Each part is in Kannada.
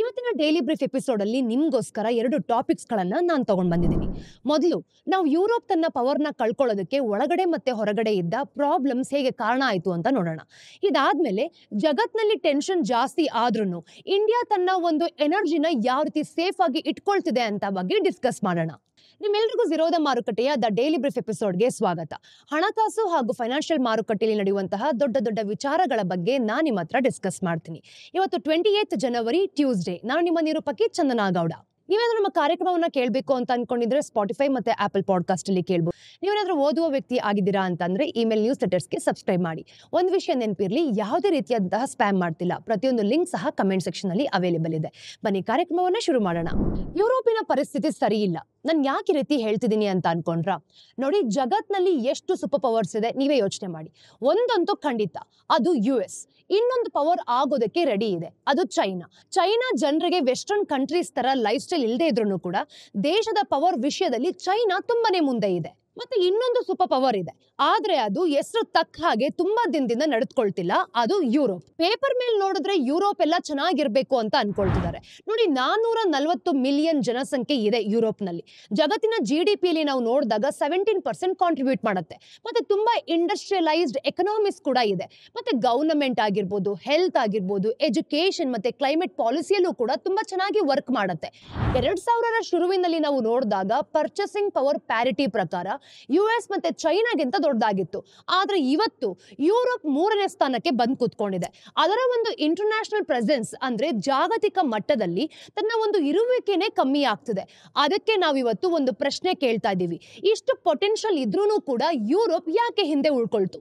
ಇವತ್ತಿನ ಡೈಲಿ ಬ್ರೀಫ್ ಎಪಿಸೋಡ್ ಅಲ್ಲಿ ನಿಮ್ಗೋಸ್ಕರ 2 ಟಾಪಿಕ್ಸ್ ಗಳನ್ನ ನಾನು ತಗೊಂಡ್ ಬಂದಿದ್ದೀನಿ. ಮೊದಲು ನಾವು ಯುರೋಪ್ ತನ್ನ ಪವರ್ನ ಕಳ್ಕೊಳ್ಳೋದಕ್ಕೆ ಒಳಗಡೆ ಮತ್ತೆ ಹೊರಗಡೆ ಇದ್ದ ಪ್ರಾಬ್ಲಮ್ಸ್ ಹೇಗೆ ಕಾರಣ ಆಯ್ತು ಅಂತ ನೋಡೋಣ. ಇದಾದ್ಮೇಲೆ ಜಗತ್ನಲ್ಲಿ ಟೆನ್ಷನ್ ಜಾಸ್ತಿ ಆದ್ರೂ ಇಂಡಿಯಾ ತನ್ನ ಒಂದು ಎನರ್ಜಿನ ಯಾವ ರೀತಿ ಸೇಫ್ ಆಗಿ ಇಟ್ಕೊಳ್ತಿದೆ ಅಂತ ಬಗ್ಗೆ ಡಿಸ್ಕಸ್ ಮಾಡೋಣ. ನಿಮ್ಮೆಲ್ಲರಿಗೂ ಝೀರೋದ ಮಾರುಕಟ್ಟೆಯ ದ ಡೈಲಿ ಬ್ರೀಫ್ ಎಪಿಸೋಡ್ಗೆ ಸ್ವಾಗತ. ಹಣಕಾಸು ಹಾಗೂ ಫೈನಾನ್ಷಿಯಲ್ ಮಾರುಕಟ್ಟೆಯಲ್ಲಿ ನಡೆಯುವಂತಹ ದೊಡ್ಡ ದೊಡ್ಡ ವಿಚಾರಗಳ ಬಗ್ಗೆ ನಾನು ನಿಮ್ಮ ಹತ್ರ ಡಿಸ್ಕಸ್ ಮಾಡ್ತೀನಿ. ಇವತ್ತು 28 ಜನವರಿ ಟ್ಯೂಸ್ಡೇ. ನಾನು ನಿಮ್ಮ ನಿರೂಪಕಿ ಚಂದನಾ ಗೌಡ. ನೀವೇನಾದ್ರೂ ನಮ್ಮ ಕಾರ್ಯಕ್ರಮವನ್ನ ಕೇಳಬೇಕು ಅಂತ ಅನ್ಕೊಂಡಿದ್ರೆ ಸ್ಪಾಟಿಫೈ ಮತ್ತೆ ಆಪಲ್ ಪಾಡ್ಕಾಸ್ಟ್ ಅಲ್ಲಿ ಕೇಳಬಹುದು. ನೀವೇನಾದ್ರೂ ಓದುವ ವ್ಯಕ್ತಿ ಆಗಿದ್ದೀರಾ ಅಂತಂದ್ರೆ ಇಮೇಲ್ ನ್ಯೂಸ್ ಲೆಟರ್ಸ್ಗೆ ಸಬ್ಸ್ಕ್ರೈಬ್ ಮಾಡಿ. ಒಂದು ವಿಷಯ ನೆನಪಿರ್ಲಿ, ಯಾವುದೇ ರೀತಿಯಾದಂತಹ ಸ್ಪ್ಯಾಮ್ ಮಾಡ್ತಿಲ್ಲ. ಪ್ರತಿಯೊಂದು ಲಿಂಕ್ ಸಹ ಕಮೆಂಟ್ ಸೆಕ್ಷನ್ ಅಲ್ಲಿ ಅವೈಲೇಬಲ್ ಇದೆ. ಬನ್ನಿ ಕಾರ್ಯಕ್ರಮವನ್ನ ಶುರು ಮಾಡೋಣ. ಯುರೋಪಿನ ಪರಿಸ್ಥಿತಿ ಸರಿ ಇಲ್ಲ. ನಾನು ಯಾಕೆ ಈ ರೀತಿ ಹೇಳ್ತಿದ್ದೀನಿ ಅಂತ ಅನ್ಕೊಂಡ್ರ? ನೋಡಿ, ಜಗತ್ನಲ್ಲಿ ಎಷ್ಟು ಸೂಪರ್ ಪವರ್ಸ್ ಇದೆ ನೀವೇ ಯೋಚನೆ ಮಾಡಿ. ಒಂದಂತೂ ಖಂಡಿತ, ಅದು US. ಇನ್ನೊಂದು ಪವರ್ ಆಗೋದಕ್ಕೆ ರೆಡಿ ಇದೆ, ಅದು ಚೈನಾ. ಚೈನಾ ಜನರಿಗೆ ವೆಸ್ಟರ್ನ್ ಕಂಟ್ರೀಸ್ ತರ ಲೈಫ್ ಸ್ಟೈಲ್ ಇಲ್ಲದೆ ಇದ್ರೂ ಕೂಡ ದೇಶದ ಪವರ್ ವಿಷಯದಲ್ಲಿ ಚೈನಾ ತುಂಬಾನೇ ಮುಂದೆ ಇದೆ. ಮತ್ತೆ ಇನ್ನೊಂದು ಸೂಪರ್ ಪವರ್ ಇದೆ, ಆದ್ರೆ ಅದು ಹೆಸರು ತಕ್ಕ ಹಾಗೆ ತುಂಬಾ ದಿನದಿಂದ ನಡೆದುಕೊಳ್ತಿಲ್ಲ, ಅದು ಯುರೋಪ್. ಪೇಪರ್ ಮೇಲೆ ನೋಡಿದ್ರೆ ಯುರೋಪ್ ಎಲ್ಲ ಚೆನ್ನಾಗಿರ್ಬೇಕು ಅಂತ ಅನ್ಕೊಳ್ತಿದ್ದಾರೆ. ನೋಡಿ, 440 ಮಿಲಿಯನ್ ಜನಸಂಖ್ಯೆ ಇದೆ ಯುರೋಪ್ನಲ್ಲಿ. ಜಗತ್ತಿನ GDP ಅಲ್ಲಿ ನಾವು ನೋಡಿದಾಗ 17% ಕಾಂಟ್ರಿಬ್ಯೂಟ್ ಮಾಡುತ್ತೆ. ಮತ್ತೆ ತುಂಬಾ ಇಂಡಸ್ಟ್ರಿಯಲೈಸ್ಡ್ ಎಕನಾಮಿಕ್ಸ್ ಕೂಡ ಇದೆ. ಮತ್ತೆ ಗವರ್ನಮೆಂಟ್ ಆಗಿರ್ಬೋದು, ಹೆಲ್ತ್ ಆಗಿರ್ಬೋದು, ಎಜುಕೇಶನ್ ಮತ್ತೆ ಕ್ಲೈಮೇಟ್ ಪಾಲಿಸಿಯಲ್ಲೂ ಕೂಡ ತುಂಬಾ ಚೆನ್ನಾಗಿ ವರ್ಕ್ ಮಾಡುತ್ತೆ. 2000ರ ಶುರುವಿನಲ್ಲಿ ನಾವು ನೋಡಿದಾಗ ಪರ್ಚೇಸಿಂಗ್ ಪವರ್ ಪ್ಯಾರಿಟಿ ಪ್ರಕಾರ US ಮತ್ತೆ ಚೈನಾಗಿಂತ ದೊಡ್ಡದಾಗಿತ್ತು. ಆದ್ರೆ ಇವತ್ತು ಯುರೋಪ್ 3ನೇ ಸ್ಥಾನಕ್ಕೆ ಬಂದು ಕೂತ್ಕೊಂಡಿದೆ. ಅದರ ಒಂದು ಇಂಟರ್ನ್ಯಾಷನಲ್ ಪ್ರೆಸೆನ್ಸ್ ಅಂದ್ರೆ ಜಾಗತಿಕ ಮಟ್ಟದಲ್ಲಿ ತನ್ನ ಒಂದು ಇರುವಿಕೆನೇ ಕಮ್ಮಿ ಆಗ್ತಿದೆ. ಅದಕ್ಕೆ ನಾವಿವತ್ತು ಒಂದು ಪ್ರಶ್ನೆ ಕೇಳ್ತಾ ಇದ್ದೀವಿ, ಇಷ್ಟು ಪೊಟೆನ್ಷಿಯಲ್ ಇದ್ರೂ ಕೂಡ ಯುರೋಪ್ ಯಾಕೆ ಹಿಂದೆ ಉಳ್ಕೊಳ್ತು?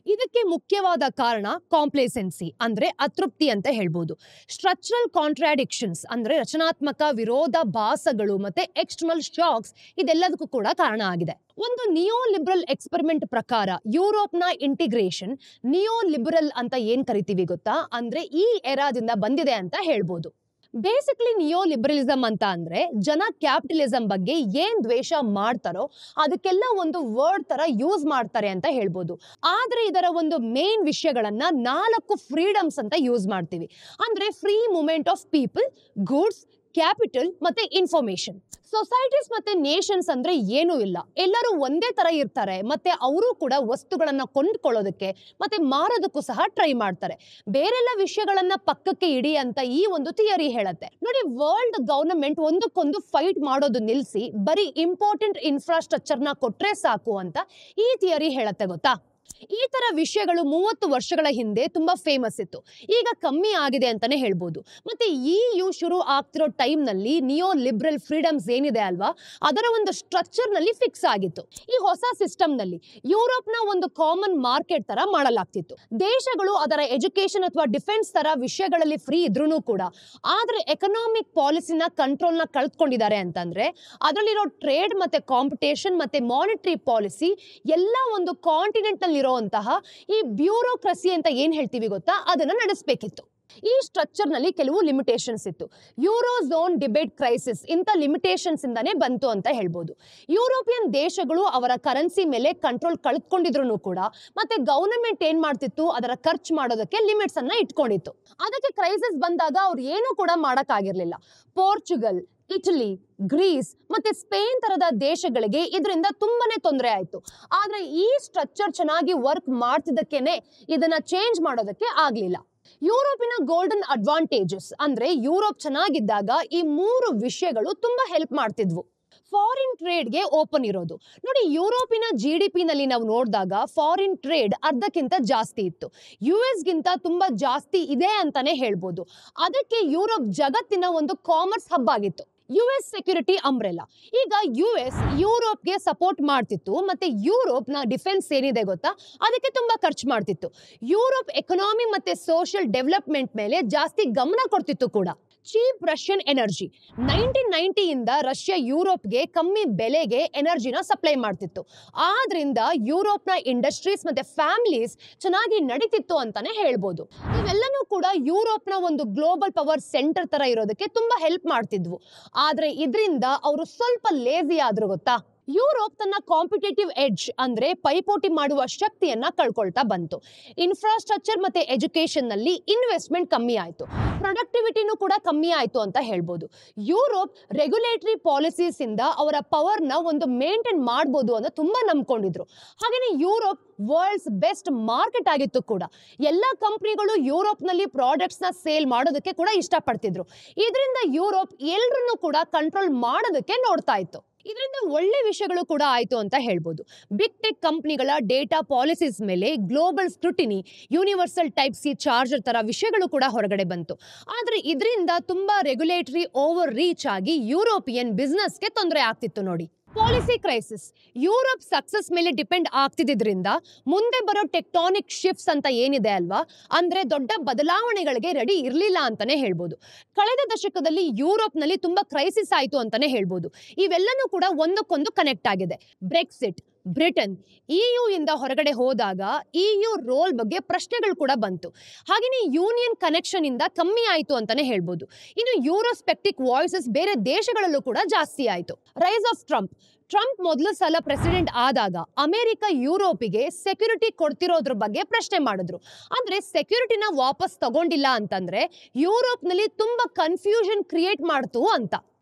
ಇದಕ್ಕೆ ಮುಖ್ಯವಾದ ಕಾರಣ ಕಾಂಪ್ಲೇಸೆನ್ಸಿ ಅಂದ್ರೆ ಅತೃಪ್ತಿ ಅಂತ ಹೇಳ್ಬೋದು. ಸ್ಟ್ರಕ್ಚರಲ್ ಕಾಂಟ್ರಾಡಿಕ್ಷನ್ಸ್ ಅಂದ್ರೆ ರಚನಾತ್ಮಕ ವಿರೋಧಾಭಾಸಗಳು ಮತ್ತೆ ಎಕ್ಸ್ಟರ್ನಲ್ ಶಾಕ್ಸ್ ಇದೆಲ್ಲದಕ್ಕೂ ಕೂಡ ಕಾರಣ ಆಗಿದೆ. ಒಂದು ನಿಯೋ ಲಿಬರಲ್ ಎಕ್ಸ್ಪೆರಿಮೆಂಟ್ ಪ್ರಕಾರ ಯುರೋಪ್ನ ಇಂಟಿಗ್ರೇಷನ್ ನಿಯೋ ಲಿಬರಲ್ ಅಂತ ಏನ್ ಕರಿತೀವಿ ಗೊತ್ತಾ? ಅಂದ್ರೆ ಈ ಎರಾದಿಂದ ಬಂದಿದೆ ಅಂತ ಹೇಳ್ಬೋದು. ಬೇಸಿಕ್ಲಿ ನಿಯೋ ಲಿಬರಲಿಸಂ ಅಂತ ಅಂದ್ರೆ ಜನ ಕ್ಯಾಪಿಟಲಿಸಂ ಬಗ್ಗೆ ಏನ್ ದ್ವೇಷ ಮಾಡ್ತಾರೋ ಅದಕ್ಕೆಲ್ಲ ಒಂದು ವರ್ಡ್ ತರ ಯೂಸ್ ಮಾಡ್ತಾರೆ ಅಂತ ಹೇಳ್ಬೋದು. ಆದ್ರೆ ಇದರ ಒಂದು ಮೇನ್ ವಿಷಯಗಳನ್ನ 4 ಫ್ರೀಡಮ್ಸ್ ಅಂತ ಯೂಸ್ ಮಾಡ್ತೀವಿ. ಅಂದ್ರೆ free movement of people, goods, capital ಮತ್ತೆ ಇನ್ಫಾರ್ಮೇಶನ್. ಸೊಸೈಟೀಸ್ ಮತ್ತೆ ನೇಷನ್ಸ್ ಅಂದ್ರೆ ಏನೂ ಇಲ್ಲ, ಎಲ್ಲರೂ ಒಂದೇ ತರ ಇರ್ತಾರೆ. ಮತ್ತೆ ಅವರು ಕೂಡ ವಸ್ತುಗಳನ್ನ ಕೊಂಡ್ಕೊಳ್ಳೋದಕ್ಕೆ ಮತ್ತೆ ಮಾರೋದಕ್ಕೂ ಸಹ ಟ್ರೈ ಮಾಡ್ತಾರೆ. ಬೇರೆಲ್ಲ ವಿಷಯಗಳನ್ನ ಪಕ್ಕಕ್ಕೆ ಇಡಿ ಅಂತ ಈ ಒಂದು ಥಿಯರಿ ಹೇಳುತ್ತೆ. ನೋಡಿ, ವರ್ಲ್ಡ್ ಗವರ್ನಮೆಂಟ್ ಒಂದಕ್ಕೊಂದು ಫೈಟ್ ಮಾಡೋದು ನಿಲ್ಲಿಸಿ ಬರೀ ಇಂಪಾರ್ಟೆಂಟ್ ಇನ್ಫ್ರಾಸ್ಟ್ರಕ್ಚರ್ನ ಕೊಟ್ರೆ ಸಾಕು ಅಂತ ಈ ಥಿಯರಿ ಹೇಳುತ್ತೆ ಗೊತ್ತಾ? ಈ ತರ ವಿಷಯಗಳು 30 ವರ್ಷಗಳ ಹಿಂದೆ ತುಂಬಾ ಫೇಮಸ್ ಇತ್ತು, ಈಗ ಕಮ್ಮಿ ಆಗಿದೆ ಅಂತಾನೆ ಹೇಳ್ಬೋದು. ಮತ್ತೆ EU ಶುರು ಆಗ್ತಿರೋ ಟೈಮ್ ನಲ್ಲಿ ನಿಯೋ ಲಿಬರಲ್ ಫ್ರೀಡಮ್ಸ್ ಏನಿದೆ ಅಲ್ವಾ, ಅದರ ಒಂದು ಸ್ಟ್ರಕ್ಚರ್ ನಲ್ಲಿ ಫಿಕ್ಸ್ ಆಗಿತ್ತು. ಈ ಹೊಸ ಸಿಸ್ಟಮ್ ನಲ್ಲಿ ಯುರೋಪ್ ನ ಒಂದು ಕಾಮನ್ ಮಾರ್ಕೆಟ್ ತರ ಮಾಡಲಾಗ್ತಿತ್ತು. ದೇಶಗಳು ಅದರ ಎಜುಕೇಶನ್ ಅಥವಾ ಡಿಫೆನ್ಸ್ ತರ ವಿಷಯಗಳಲ್ಲಿ ಫ್ರೀ ಇದ್ರೂ ಕೂಡ ಆದ್ರೆ ಎಕನಾಮಿಕ್ ಪಾಲಿಸಿನ ಕಂಟ್ರೋಲ್ ನ ಕಳೆದುಕೊಂಡಿದ್ದಾರೆ ಅಂತಂದ್ರೆ ಅದರಲ್ಲಿರೋ ಟ್ರೇಡ್ ಮತ್ತೆ ಕಾಂಪಿಟೇಷನ್ ಮತ್ತೆ ಮಾನಿಟರಿ ಪಾಲಿಸಿ ಎಲ್ಲ ಒಂದು ಕಾಂಟಿನೆಂಟ್ ನಲ್ಲಿ ಇರುವಂತಹ ಈ ಬ್ಯೂರೋಕ್ರಸಿ ಅಂತ ಏನ್ ಹೇಳ್ತೀವಿ ಗೊತ್ತಾ, ಅದನ್ನ ನಡೆಸಬೇಕಿತ್ತು. ಈ ಸ್ಟ್ರಕ್ಚರ್ ನಲ್ಲಿ ಕೆಲವು ಲಿಮಿಟೇಷನ್ಸ್ ಇತ್ತು. ಯೂರೋ ಝೋನ್ ಡಿಬೇಟ್ ಕ್ರೈಸಿಸ್ ಇಂಥ ಲಿಮಿಟೇಷನ್ಸ್ ಇಂದಾನೇ ಬಂತು ಅಂತ ಹೇಳ್ಬೋದು. ಯುರೋಪಿಯನ್ ದೇಶಗಳು ಅವರ ಕರೆನ್ಸಿ ಮೇಲೆ ಕಂಟ್ರೋಲ್ ಕಳೆದುಕೊಂಡಿದ್ರು ಕೂಡ ಮತ್ತೆ ಗವರ್ನಮೆಂಟ್ ಏನ್ ಮಾಡ್ತಿತ್ತು, ಅದರ ಖರ್ಚು ಮಾಡೋದಕ್ಕೆ ಲಿಮಿಟ್ಸ್ ಅನ್ನ ಇಟ್ಕೊಂಡಿತ್ತು. ಅದಕ್ಕೆ ಕ್ರೈಸಿಸ್ ಬಂದಾಗ ಅವ್ರು ಏನು ಕೂಡ ಮಾಡಕ್ ಆಗಿರ್ಲಿಲ್ಲ. ಪೋರ್ಚುಗಲ್, ಇಟಲಿ, ಗ್ರೀಸ್ ಮತ್ತೆ ಸ್ಪೇನ್ ತರದ ದೇಶಗಳಿಗೆ ಇದರಿಂದ ತುಂಬಾನೇ ತೊಂದರೆ ಆಯ್ತು. ಆದ್ರೆ ಈ ಸ್ಟ್ರಕ್ಚರ್ ಚೆನ್ನಾಗಿ ವರ್ಕ್ ಮಾಡ್ತಿದ್ದಕ್ಕೇನೆ ಇದನ್ನ ಚೇಂಜ್ ಮಾಡೋದಕ್ಕೆ ಆಗ್ಲಿಲ್ಲ. ಯುರೋಪಿನ ಗೋಲ್ಡನ್ ಅಡ್ವಾಂಟೇಜಸ್ ಅಂದ್ರೆ ಯುರೋಪ್ ಚೆನ್ನಾಗಿದ್ದಾಗ ಈ 3 ವಿಷಯಗಳು ತುಂಬಾ ಹೆಲ್ಪ್ ಮಾಡ್ತಿದ್ವು. ಫಾರಿನ್ ಟ್ರೇಡ್ಗೆ ಓಪನ್ ಇರೋದು. ನೋಡಿ, ಯುರೋಪಿನ GDP ನಲ್ಲಿ ನಾವು ನೋಡಿದಾಗ ಫಾರಿನ್ ಟ್ರೇಡ್ ಅರ್ಧಕ್ಕಿಂತ ಜಾಸ್ತಿ ಇತ್ತು, US ಗಿಂತ ತುಂಬಾ ಜಾಸ್ತಿ ಇದೆ ಅಂತಾನೆ ಹೇಳ್ಬೋದು. ಅದಕ್ಕೆ ಯುರೋಪ್ ಜಗತ್ತಿನ ಒಂದು ಕಾಮರ್ಸ್ ಹಬ್ ಆಗಿತ್ತು. US security umbrella. ಈಗ US ಯುರೋಪ್ಗೆ ಸಪೋರ್ಟ್ ಮಾಡ್ತಿತ್ತು ಮತ್ತೆ ಯುರೋಪ್ನ ಡಿಫೆನ್ಸ್ ಏನಿದೆ ಗೊತ್ತಾ, ಅದಕ್ಕೆ ತುಂಬಾ ಖರ್ಚು ಮಾಡ್ತಿತ್ತು. ಯುರೋಪ್ ಎಕನಾಮಿ ಮತ್ತೆ ಸೋಷಿಯಲ್ ಡೆವಲಪ್ಮೆಂಟ್ ಮೇಲೆ ಜಾಸ್ತಿ ಗಮನ ಕೊಡ್ತಿತ್ತು ಕೂಡ. Cheap Russian energy. 1990 ಇಂದ ರಷ್ಯಾ ಯುರೋಪ್ಗೆ ಕಮ್ಮಿ ಬೆಲೆಗೆ ಎನರ್ಜಿನ ಸಪ್ಲೈ ಮಾಡ್ತಿತ್ತು. ಆದ್ರಿಂದ ಯುರೋಪ್ನ ಇಂಡಸ್ಟ್ರೀಸ್ ಮತ್ತೆ ಫ್ಯಾಮಿಲೀಸ್ ಚೆನ್ನಾಗಿ ನಡೀತಿತ್ತು ಅಂತಾನೆ ಹೇಳ್ಬೋದು. ಇವೆಲ್ಲನೂ ಕೂಡ ಯುರೋಪ್ನ ಒಂದು ಗ್ಲೋಬಲ್ ಪವರ್ ಸೆಂಟರ್ ತರ ಇರೋದಕ್ಕೆ ತುಂಬಾ ಹೆಲ್ಪ್ ಮಾಡ್ತಿದ್ವು. ಆದ್ರೆ ಇದರಿಂದ ಅವರು ಸ್ವಲ್ಪ ಲೇಜಿ ಆದ್ರು ಗೊತ್ತಾ. ಯುರೋಪ್ ತನ್ನ ಕಾಂಪಿಟೇಟಿವ್ ಎಡ್ಜ್ ಅಂದ್ರೆ ಪೈಪೋಟಿ ಮಾಡುವ ಶಕ್ತಿಯನ್ನ ಕಳ್ಕೊಳ್ತಾ ಬಂತು. ಇನ್ಫ್ರಾಸ್ಟ್ರಕ್ಚರ್ ಮತ್ತೆ ಎಜುಕೇಶನ್ ನಲ್ಲಿ ಇನ್ವೆಸ್ಟ್ಮೆಂಟ್ ಕಮ್ಮಿ ಆಯ್ತು, ಪ್ರೊಡಕ್ಟಿವಿಟಿನೂ ಕೂಡ ಕಮ್ಮಿ ಆಯ್ತು ಅಂತ ಹೇಳ್ಬೋದು. ಯುರೋಪ್ ರೆಗ್ಯುಲೇಟರಿ ಪಾಲಿಸೀಸ್ ಇಂದ ಅವರ ಪವರ್ ನ ಒಂದು ಮೇಂಟೈನ್ ಮಾಡಬಹುದು ಅಂತ ತುಂಬಾ ನಂಬ್ಕೊಂಡಿದ್ರು. ಹಾಗೇನೆ ಯುರೋಪ್ ವರ್ಲ್ಡ್ಸ್ ಬೆಸ್ಟ್ ಮಾರ್ಕೆಟ್ ಆಗಿತ್ತು ಕೂಡ. ಎಲ್ಲ ಕಂಪನಿಗಳು ಯುರೋಪ್ ನಲ್ಲಿ ಪ್ರಾಡಕ್ಟ್ಸ್ ನ ಸೇಲ್ ಮಾಡೋದಕ್ಕೆ ಕೂಡ ಇಷ್ಟಪಡ್ತಿದ್ರು. ಇದರಿಂದ ಯುರೋಪ್ ಎಲ್ಲರನ್ನೂ ಕೂಡ ಕಂಟ್ರೋಲ್ ಮಾಡೋದಕ್ಕೆ ನೋಡ್ತಾ ಇತ್ತು. ಇದರಿಂದ ಒಳ್ಳೆ ವಿಷಯಗಳು ಕೂಡ ಆಯ್ತು ಅಂತ ಹೇಳ್ಬೋದು. ಬಿಗ್ ಟೆಕ್ ಕಂಪನಿಗಳ ಡೇಟಾ ಪಾಲಿಸೀಸ್ ಮೇಲೆ global scrutiny, universal type C charger ತರ ವಿಷಯಗಳು ಕೂಡ ಹೊರಗಡೆ ಬಂತು. ಆದ್ರೆ ಇದರಿಂದ ತುಂಬಾ ರೆಗ್ಯುಲೇಟರಿ ಓವರ್ ರೀಚ್ ಆಗಿ ಯುರೋಪಿಯನ್ ಬಿಸ್ನೆಸ್ಗೆ ತೊಂದರೆ ಆಗ್ತಿತ್ತು ನೋಡಿ. ಪಾಲಿಸಿ ಕ್ರೈಸಿಸ್ ಯುರೋಪ್ ಸಕ್ಸಸ್ ಮೇಲೆ ಡಿಪೆಂಡ್ ಆಗ್ತಿದ್ರಿಂದ ಮುಂದೆ ಬರೋ ಟೆಕ್ಟಾನಿಕ್ ಶಿಫ್ಟ್ಸ್ ಅಂತ ಏನಿದೆ ಅಲ್ವಾ, ಅಂದ್ರೆ ದೊಡ್ಡ ಬದಲಾವಣೆಗಳಿಗೆ ರೆಡಿ ಇರಲಿಲ್ಲ ಅಂತಾನೆ ಹೇಳ್ಬೋದು. ಕಳೆದ ದಶಕದಲ್ಲಿ ಯುರೋಪ್ನಲ್ಲಿ ತುಂಬಾ ಕ್ರೈಸಿಸ್ ಆಯಿತು ಅಂತಾನೆ ಹೇಳ್ಬೋದು. ಇವೆಲ್ಲನೂ ಕೂಡ ಒಂದಕ್ಕೊಂದು ಕನೆಕ್ಟ್ ಆಗಿದೆ. ಬ್ರೆಕ್ಸಿಟ್, ಬ್ರಿಟನ್ EU ಇಂದ ಹೊರಗಡೆ ಹೋದಾಗ EU ರೋಲ್ ಬಗ್ಗೆ ಪ್ರಶ್ನೆಗಳು ಕೂಡ ಬಂತು. ಹಾಗೆಯೇ ಯೂನಿಯನ್ ಕನೆಕ್ಷನ್ ಇಂದ ಕಮ್ಮಿ ಆಯಿತು ಅಂತಾನೆ ಹೇಳ್ಬೋದು. ಇನ್ನು ಯೂರೋಸ್ಪೆಕ್ಟಿಕ್ ವಾಯ್ಸಸ್ ಬೇರೆ ದೇಶಗಳಲ್ಲೂ ಕೂಡ ಜಾಸ್ತಿ ಆಯಿತು. ರೈಸ್ ಆಫ್ ಟ್ರಂಪ್ ಮೊದಲು ಸಲ ಪ್ರೆಸಿಡೆಂಟ್ ಆದಾಗ ಅಮೆರಿಕ ಯುರೋಪಿಗೆ ಸೆಕ್ಯೂರಿಟಿ ಕೊಡ್ತಿರೋದ್ರ ಬಗ್ಗೆ ಪ್ರಶ್ನೆ ಮಾಡಿದ್ರು. ಅಂದ್ರೆ ಸೆಕ್ಯೂರಿಟಿನ ವಾಪಸ್ ತಗೊಂಡಿಲ್ಲ ಅಂತಂದ್ರೆ ಯುರೋಪ್ನಲ್ಲಿ ತುಂಬಾ ಕನ್ಫ್ಯೂಷನ್ ಕ್ರಿಯೇಟ್ ಮಾಡ್ತು ಅಂತ.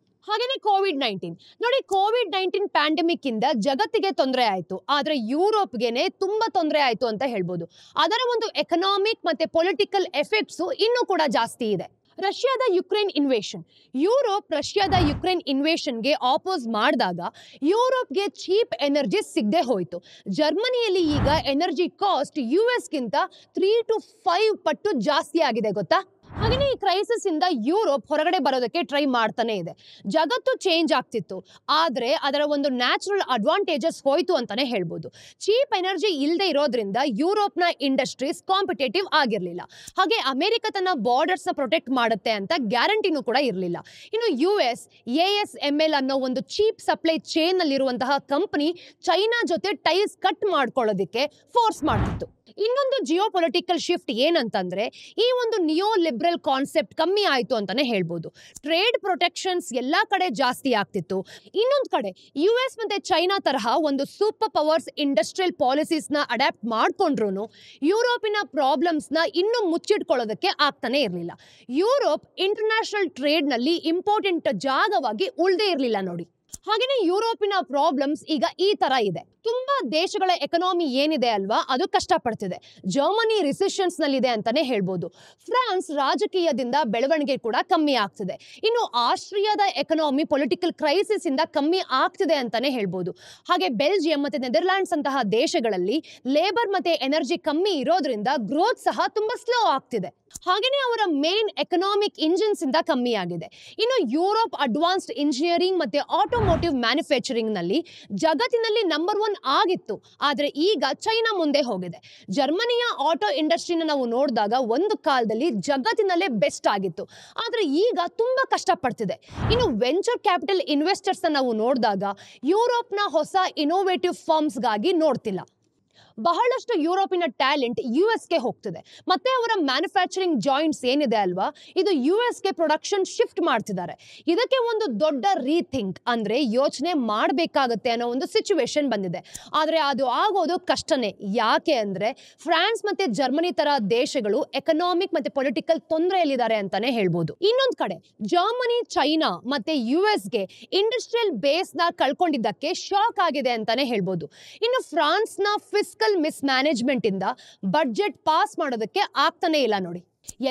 ಹಾಗೇನೆ ಕೋವಿಡ್-19 ನೋಡಿ, ಕೋವಿಡ್-19 ಪ್ಯಾಂಡಮಿಕ್ ಇಂದ ಜಗತ್ತಿಗೆ ತೊಂದರೆ ಆಯಿತು, ಆದ್ರೆ ಯುರೋಪ್ಗೆನೆ ತುಂಬಾ ತೊಂದರೆ ಆಯಿತು ಅಂತ ಹೇಳ್ಬೋದು. ಅದರ ಒಂದು ಎಕನಾಮಿಕ್ ಮತ್ತೆ ಪೊಲಿಟಿಕಲ್ ಎಫೆಕ್ಟ್ಸ್ ಇನ್ನೂ ಕೂಡ ಜಾಸ್ತಿ ಇದೆ. ರಷ್ಯಾದ ಯುಕ್ರೇನ್ ಇನ್ವೇಷನ್ ಯುರೋಪ್ ರಷ್ಯಾದ ಯುಕ್ರೇನ್ ಇನ್ವೇಷನ್ಗೆ ಆಪೋಸ್ ಮಾಡಿದಾಗ ಯುರೋಪ್ಗೆ ಚೀಪ್ ಎನರ್ಜಿ ಸಿಗದೆ ಹೋಯಿತು. ಜರ್ಮನಿಯಲ್ಲಿ ಈಗ ಎನರ್ಜಿ ಕಾಸ್ಟ್ US ಗಿಂತ 3 to 5 ಪಟ್ಟು ಜಾಸ್ತಿ ಆಗಿದೆ ಗೊತ್ತಾ. ಹಾಗೆಯೇ ಈ ಕ್ರೈಸಿಸ್ ಇಂದ ಯುರೋಪ್ ಹೊರಗಡೆ ಬರೋದಕ್ಕೆ ಟ್ರೈ ಮಾಡ್ತಾನೆ ಇದೆ. ಜಗತ್ತು ಚೇಂಜ್ ಆಗ್ತಿತ್ತು, ಆದ್ರೆ ಅದರ ಒಂದು ನ್ಯಾಚುರಲ್ ಅಡ್ವಾಂಟೇಜಸ್ ಹೋಯ್ತು ಅಂತಾನೆ ಹೇಳ್ಬೋದು. ಚೀಪ್ ಎನರ್ಜಿ ಇಲ್ಲದೆ ಇರೋದ್ರಿಂದ ಯುರೋಪ್ನ ಇಂಡಸ್ಟ್ರೀಸ್ ಕಾಂಪಿಟೇಟಿವ್ ಆಗಿರಲಿಲ್ಲ. ಹಾಗೆ ಅಮೆರಿಕ ತನ್ನ ಬಾರ್ಡರ್ಸ್ ನ ಪ್ರೊಟೆಕ್ಟ್ ಮಾಡುತ್ತೆ ಅಂತ ಗ್ಯಾರಂಟಿನೂ ಕೂಡ ಇರಲಿಲ್ಲ. ಇನ್ನು US ASML ಅನ್ನೋ ಒಂದು ಚೀಪ್ ಸಪ್ಲೈ ಚೈನ್ ನಲ್ಲಿರುವಂತಹ ಕಂಪನಿ ಚೈನಾ ಜೊತೆ ಟೈಸ್ ಕಟ್ ಮಾಡ್ಕೊಳ್ಳೋದಕ್ಕೆ ಫೋರ್ಸ್ ಮಾಡ್ತಿತ್ತು. ಇನ್ನೊಂದು ಜಿಯೋ ಪೊಲಿಟಿಕಲ್ ಶಿಫ್ಟ್ ಏನಂತಂದ್ರೆ ಈ ಒಂದು ನಿಯೋ ಲಿಬ್ರಲ್ ಕಾನ್ಸೆಪ್ಟ್ ಕಮ್ಮಿ ಆಯಿತು ಅಂತಾನೆ ಹೇಳ್ಬೋದು. ಟ್ರೇಡ್ ಪ್ರೊಟೆಕ್ಷನ್ಸ್ ಎಲ್ಲಾ ಕಡೆ ಜಾಸ್ತಿ ಆಗ್ತಿತ್ತು. ಇನ್ನೊಂದು ಕಡೆ US ಮತ್ತೆ ಚೈನಾ ತರಹ ಒಂದು ಸೂಪರ್ ಪವರ್ಸ್ ಇಂಡಸ್ಟ್ರಿಯಲ್ ಪಾಲಿಸೀಸ್ ನ ಅಡ್ಯಾಪ್ಟ್ ಮಾಡ್ಕೊಂಡ್ರು ಯುರೋಪಿನ ಪ್ರಾಬ್ಲಮ್ಸ್ ನ ಇನ್ನೂ ಮುಚ್ಚಿಟ್ಕೊಳ್ಳೋದಕ್ಕೆ ಆಗ್ತಾನೆ ಇರಲಿಲ್ಲ. ಯುರೋಪ್ ಇಂಟರ್ನ್ಯಾಷನಲ್ ಟ್ರೇಡ್ ನಲ್ಲಿ ಇಂಪಾರ್ಟೆಂಟ್ ಜಾಗವಾಗಿ ಉಳ್ದೇ ಇರಲಿಲ್ಲ ನೋಡಿ. ಹಾಗೇನೆ ಯುರೋಪಿನ ಪ್ರಾಬ್ಲಮ್ಸ್ ಈಗ ಈ ತರ ಇದೆ. ತುಂಬಾ ದೇಶಗಳ ಎಕನಾಮಿ ಏನಿದೆ ಅಲ್ವಾ, ಅದು ಕಷ್ಟಪಡ್ತಿದೆ. ಜರ್ಮನಿ ರಿಸೆಷನ್ಸ್ ನಲ್ಲಿದೆ ಅಂತಾನೆ ಹೇಳ್ಬೋದು. ಫ್ರಾನ್ಸ್ ರಾಜಕೀಯದಿಂದ ಬೆಳವಣಿಗೆ ಕೂಡ ಕಮ್ಮಿ ಆಗ್ತಿದೆ. ಇನ್ನು ಆಸ್ಟ್ರಿಯಾದ ಎಕನಾಮಿ ಪೊಲಿಟಿಕಲ್ ಕ್ರೈಸಿಸ್ ಇಂದ ಕಮ್ಮಿ ಆಗ್ತಿದೆ ಅಂತಾನೆ ಹೇಳ್ಬೋದು. ಹಾಗೆ ಬೆಲ್ಜಿಯಂ ಮತ್ತೆ ನೆದರ್ಲ್ಯಾಂಡ್ಸ್ ಅಂತಹ ದೇಶಗಳಲ್ಲಿ ಲೇಬರ್ ಮತ್ತೆ ಎನರ್ಜಿ ಕಮ್ಮಿ ಇರೋದ್ರಿಂದ ಗ್ರೋತ್ ಸಹ ತುಂಬಾ ಸ್ಲೋ ಆಗ್ತಿದೆ. ಹಾಗೇನೆ ಅವರ ಮೇನ್ ಎಕನಾಮಿಕ್ ಇಂಜಿನ್ಸ್ ಇಂದ ಕಮ್ಮಿ ಆಗಿದೆ. ಇನ್ನು ಯುರೋಪ್ ಅಡ್ವಾನ್ಸ್ಡ್ ಇಂಜಿನಿಯರಿಂಗ್ ಮತ್ತೆ ಆಟೋಮೋಟಿವ್ ಮ್ಯಾನುಫ್ಯಾಕ್ಚರಿಂಗ್ ನಲ್ಲಿ ಜಗತ್ತಿನಲ್ಲಿ ನಂಬರ್ 1 ಆಗಿತ್ತು, ಆದ್ರೆ ಈಗ ಚೈನಾ ಮುಂದೆ ಹೋಗಿದೆ. ಜರ್ಮನಿಯ ಆಟೋ ಇಂಡಸ್ಟ್ರಿನ ನಾವು ನೋಡಿದಾಗ ಒಂದು ಕಾಲದಲ್ಲಿ ಜಗತ್ತಿನಲ್ಲೇ ಬೆಸ್ಟ್ ಆಗಿತ್ತು, ಆದ್ರೆ ಈಗ ತುಂಬಾ ಕಷ್ಟಪಡ್ತಿದೆ. ಇನ್ನು ವೆಂಚರ್ ಕ್ಯಾಪಿಟಲ್ ಇನ್ವೆಸ್ಟರ್ಸ್ ನಾವು ನೋಡಿದಾಗ ಯುರೋಪ್ನ ಹೊಸ ಇನೋವೇಟಿವ್ ಫಾರ್ಮ್ಸ್ಗಾಗಿ ನೋಡ್ತಿಲ್ಲ. ಬಹಳಷ್ಟು ಯುರೋಪಿನ ಟ್ಯಾಲೆಂಟ್ US ಗೆ ಹೋಗ್ತಿದೆ. ಮತ್ತೆ ಅವರ ಮ್ಯಾನುಫ್ಯಾಕ್ಚರಿಂಗ್ ಜಾಯಿಂಟ್ಸ್ ಏನಿದೆ ಅಲ್ವಾ, ಇದು US ಗೆ ಪ್ರೊಡಕ್ಷನ್ ಶಿಫ್ಟ್ ಮಾಡ್ತಿದ್ದಾರೆ. ಇದಕ್ಕೆ ಒಂದು ದೊಡ್ಡ ರೀಥಿಂಕ್ ಅಂದ್ರೆ ಯೋಚನೆ ಮಾಡಬೇಕಾಗುತ್ತೆ ಅನ್ನೋ ಒಂದು ಸಿಚುವೇಶನ್ ಬಂದಿದೆ. ಆದ್ರೆ ಅದು ಆಗೋದು ಕಷ್ಟನೇ. ಯಾಕೆ ಅಂದ್ರೆ ಫ್ರಾನ್ಸ್ ಮತ್ತೆ ಜರ್ಮನಿ ತರ ದೇಶಗಳು ಎಕನಾಮಿಕ್ ಮತ್ತೆ ಪೊಲಿಟಿಕಲ್ ತೊಂದರೆಯಲ್ಲಿದ್ದಾರೆ ಅಂತಾನೆ ಹೇಳ್ಬೋದು. ಇನ್ನೊಂದ್ ಕಡೆ ಜರ್ಮನಿ, ಚೈನಾ ಮತ್ತೆ US ಗೆ ಇಂಡಸ್ಟ್ರಿಯಲ್ ಬೇಸ್ ನ ಕಳ್ಕೊಂಡಿದ್ದಕ್ಕೆ ಶಾಕ್ ಆಗಿದೆ ಅಂತಾನೆ ಹೇಳ್ಬೋದು. ಇನ್ನು ಫ್ರಾನ್ಸ್ ನ ಫಿಸ್ಕಲ್ ಮಿಸ್ ಮ್ಯಾನೇಜ್ಮೆಂಟ್ ಇಂದ ಬಡ್ಜೆಟ್ ಪಾಸ್ ಮಾಡೋದಕ್ಕೆ ಆಗ್ತಾನೆ ಇಲ್ಲ ನೋಡಿ.